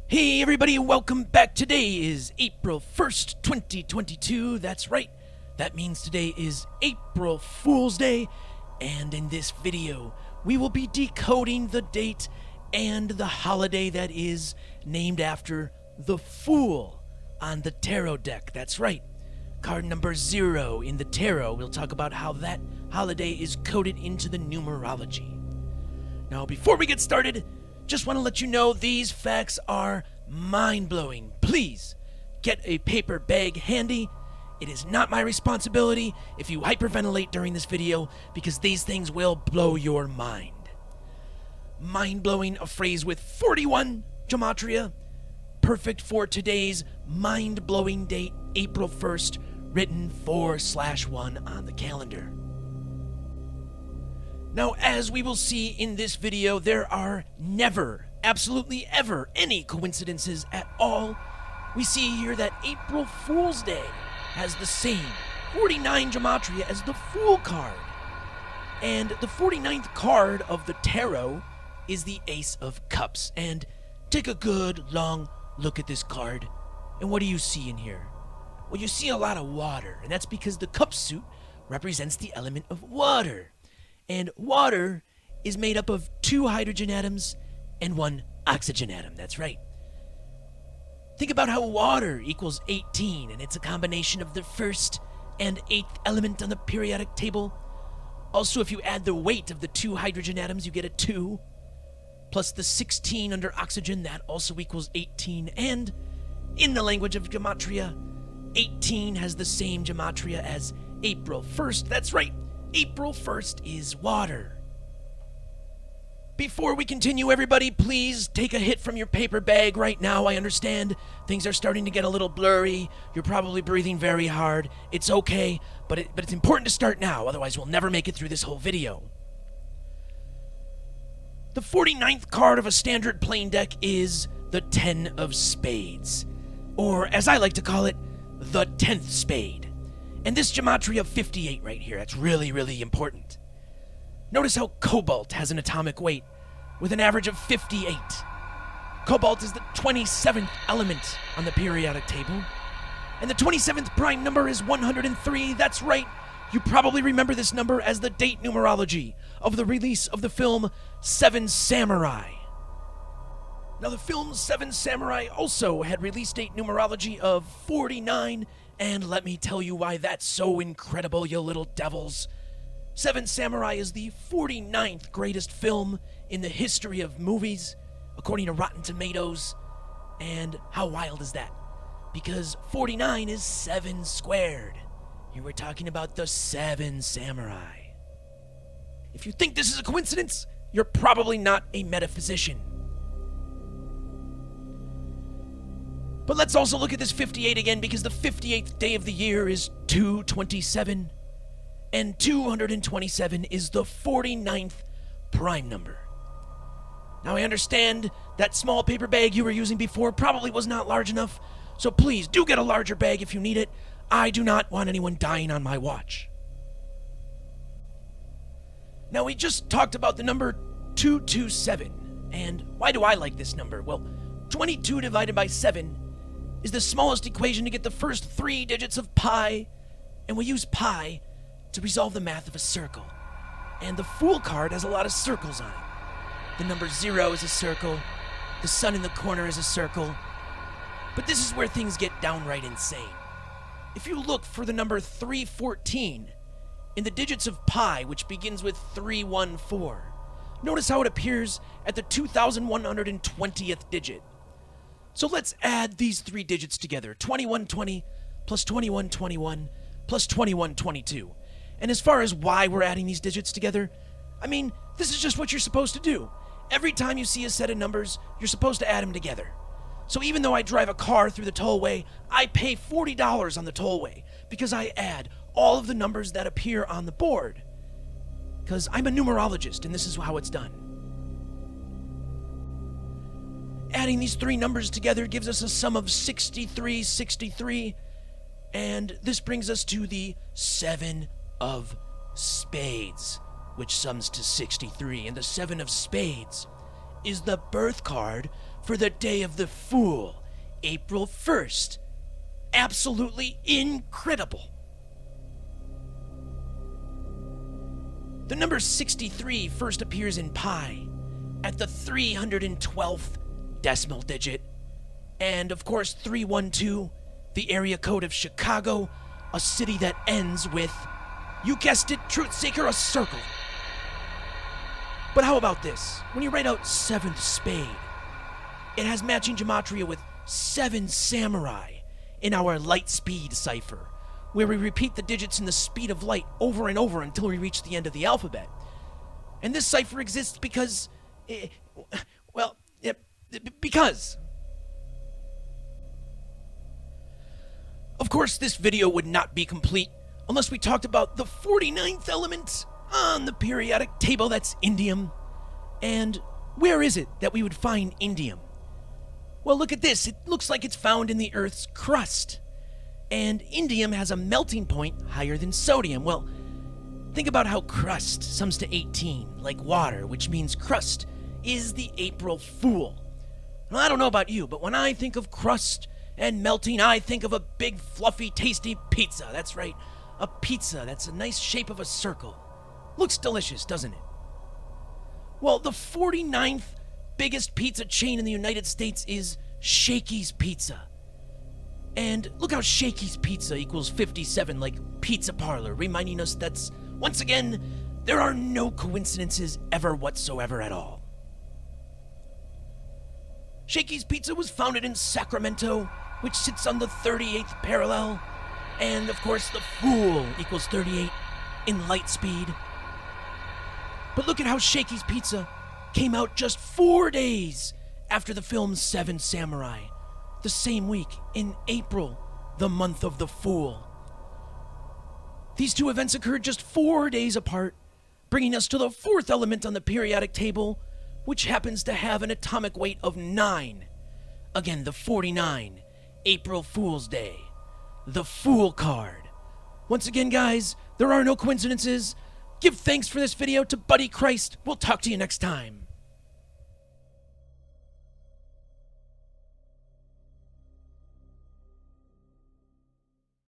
Hey everybody, welcome back. Today is April 1st, 2022. That's right. That means today is April Fool's Day. And in this video, we will be decoding the date and the holiday that is named after the Fool on the tarot deck. That's right. Card number 0 in the tarot. We'll talk about how that holiday is coded into the numerology. Now, before we get started, just want to let you know these facts are mind-blowing. Please get a paper bag handy. It is not my responsibility if you hyperventilate during this video, because these things will blow your mind. Mind-blowing, a phrase with 41 gematria, perfect for today's mind-blowing date, April 1st, written 4/1 on the calendar. Now, as we will see in this video, there are never, absolutely ever, any coincidences at all. We see here that April Fool's Day has the same 49 gematria as the Fool card. And the 49th card of the tarot is the Ace of Cups. And take a good, long look at this card. And what do you see in here? Well, you see a lot of water, and that's because the cup suit represents the element of water. And water is made up of 2 hydrogen atoms and 1 oxygen atom. That's right. Think about how water equals 18, and it's a combination of the first and 8th element on the periodic table. Also, if you add the weight of the 2 hydrogen atoms, you get a 2. Plus the 16 under oxygen, that also equals 18. And in the language of gematria, 18 has the same gematria as April 1st. That's right. April 1st is water. Before we continue, everybody, please take a hit from your paper bag right now. I understand things are starting to get a little blurry. You're probably breathing very hard. It's okay, but it's important to start now, otherwise we'll never make it through this whole video. The 49th card of a standard plain deck is the 10 of spades, or as I like to call it, the 10th spade. And this gematria of 58 right here, that's really, really important. Notice how cobalt has an atomic weight with an average of 58. Cobalt is the 27th element on the periodic table. And the 27th prime number is 103. That's right. You probably remember this number as the date numerology of the release of the film Seven Samurai. Now, the film Seven Samurai also had release date numerology of 49, and let me tell you why that's so incredible, you little devils. Seven Samurai is the 49th greatest film in the history of movies, according to Rotten Tomatoes. And how wild is that? Because 49 is 7 squared. Here we're talking about the 7 Samurai. If you think this is a coincidence, you're probably not a metaphysician. But let's also look at this 58 again, because the 58th day of the year is 227, and 227 is the 49th prime number. Now, I understand that small paper bag you were using before probably was not large enough, so please do get a larger bag if you need it. I do not want anyone dying on my watch. Now, we just talked about the number 227, and why do I like this number? Well, 22 divided by 7 is the smallest equation to get the first 3 digits of pi, and we use pi to resolve the math of a circle. And the Fool card has a lot of circles on it. The number 0 is a circle, the sun in the corner is a circle, but this is where things get downright insane. If you look for the number 314 in the digits of pi, which begins with 314, notice how it appears at the 2120th digit. So let's add these 3 digits together, 2120 plus 2121 plus 2122. And as far as why we're adding these digits together, I mean, this is just what you're supposed to do. Every time you see a set of numbers, you're supposed to add them together. So even though I drive a car through the tollway, I pay $40 on the tollway because I add all of the numbers that appear on the board. Because I'm a numerologist, and this is how it's done. Adding these 3 numbers together gives us a sum of 63, and this brings us to the 7 of spades, which sums to 63. And the 7 of spades is the birth card for the day of the Fool, April 1st. Absolutely incredible. The number 63 first appears in pi at the 312th decimal digit. And of course, 312, the area code of Chicago, a city that ends with, you guessed it, truth seeker, a circle. But how about this? When you write out 7th spade, it has matching gematria with 7 samurai in our light speed cipher, where we repeat the digits in the speed of light over and over until we reach the end of the alphabet. And this cipher exists because, because. Of course, this video would not be complete unless we talked about the 49th element on the periodic table, that's indium. And where is it that we would find indium? Well, look at this. It looks like it's found in the Earth's crust. And indium has a melting point higher than sodium. Well, think about how crust sums to 18, like water, which means crust is the April Fool. Well, I don't know about you, but when I think of crust and melting, I think of a big, fluffy, tasty pizza. That's right, a pizza that's a nice shape of a circle. Looks delicious, doesn't it? Well, the 49th biggest pizza chain in the United States is Shakey's Pizza. And look how Shakey's Pizza equals 57, like pizza parlor, reminding us that, once again, there are no coincidences ever whatsoever at all. Shakey's Pizza was founded in Sacramento, which sits on the 38th parallel. And of course, the Fool equals 38 in light speed. But look at how Shakey's Pizza came out just 4 days after the film 7 Samurai, the same week in April, the month of the Fool. These two events occurred just 4 days apart, bringing us to the 4th element on the periodic table, which happens to have an atomic weight of 9. Again, the 49, April Fool's Day, the Fool card. Once again, guys, there are no coincidences. Give thanks for this video to Buddy Christ. We'll talk to you next time.